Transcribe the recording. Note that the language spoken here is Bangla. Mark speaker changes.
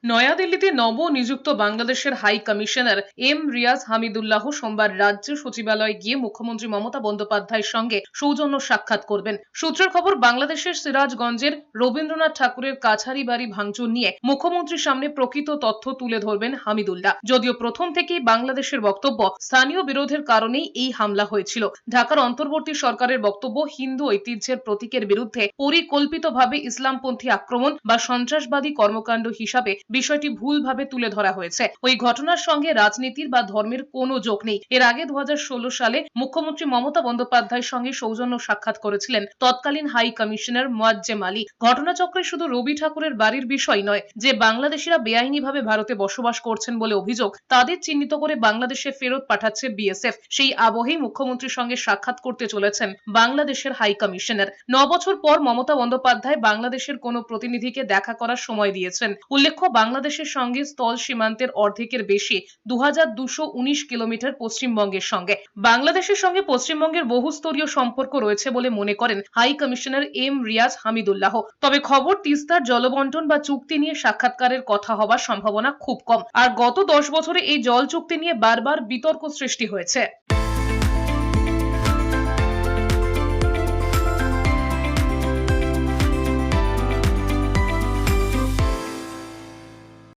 Speaker 1: নয়াদিল্লিতে নবনিযুক্ত বাংলাদেশের high commissioner M Riaz Hamidullah সোমবার রাজ্য সচিবালয়ে গিয়ে মুখ্যমন্ত্রী মমতা বন্দ্যোপাধ্যায়ের সঙ্গে সৌজন্য সাক্ষাৎ করবেন। সূত্রের খবর, বাংলাদেশের সিরাজগঞ্জের রবীন্দ্রনাথ ঠাকুরের কাছারি বাড়ি ভাঙচুর নিয়ে মুখ্যমন্ত্রীর সামনে প্রকৃত তথ্য তুলে ধরবেন হামিদুল্লাহ। যদিও প্রথম থেকেই বাংলাদেশের বক্তব্য স্থানীয় বিরোধের কারণেই এই হামলা হয়েছিল। ঢাকার অন্তর্বর্তী সরকারের বক্তব্য, হিন্দু ঐতিহ্যের প্রতীকের বিরুদ্ধে পরিকল্পিতভাবে ইসলামপন্থী আক্রমণ বা সন্ত্রাসবাদী কর্মকাণ্ড হিসাবে বিষয়টি ভুলভাবে তুলে ধরা হয়েছে। ওই ঘটনার সঙ্গে রাজনীতির বা ধর্মের কোনো যোগ নেই। এর আগে 2016 সালে মুখ্যমন্ত্রী মমতা বন্দ্যোপাধ্যায়ের সঙ্গে সৌজন্য সাক্ষাৎ করেছিলেন তৎকালীন হাই কমিশনার মোয়াজ্জেম আলী। ঘটনাচক্রে শুধু রবি ঠাকুরের বাড়ির বিষয় নয়, যে বাংলাদেশিরা বেআইনিভাবে ভারতে বসবাস করছেন বলে অভিযোগ, তাদের চিহ্নিত করে বাংলাদেশে ফেরত পাঠাচ্ছে বিএসএফ। সেই আবহেই মুখ্যমন্ত্রীর সঙ্গে সাক্ষাৎ করতে চলেছেন বাংলাদেশের হাই কমিশনার। 9 বছর পর মমতা বন্দ্যোপাধ্যায় বাংলাদেশের কোনো প্রতিনিধিকে দেখা করার সময় দিয়েছেন। উল্লেখ্য, বাংলাদেশের সঙ্গে স্থল সীমান্তের অর্ধেকের বেশি 2219 কিলোমিটার পশ্চিমবঙ্গের সঙ্গে। বাংলাদেশের সঙ্গে পশ্চিমবঙ্গের বহুস্তরীয় সম্পর্ক রয়েছে বলে মনে করেন high commissioner M Riaz Hamidullah. তবে খবর, তিস্তার জলবন্টন বা চুক্তি নিয়ে সাক্ষাৎকারের কথা হওয়ার সম্ভাবনা খুব কম। আর গত 10 বছরে এই জল চুক্তি নিয়ে বারবার বিতর্ক সৃষ্টি হয়েছে।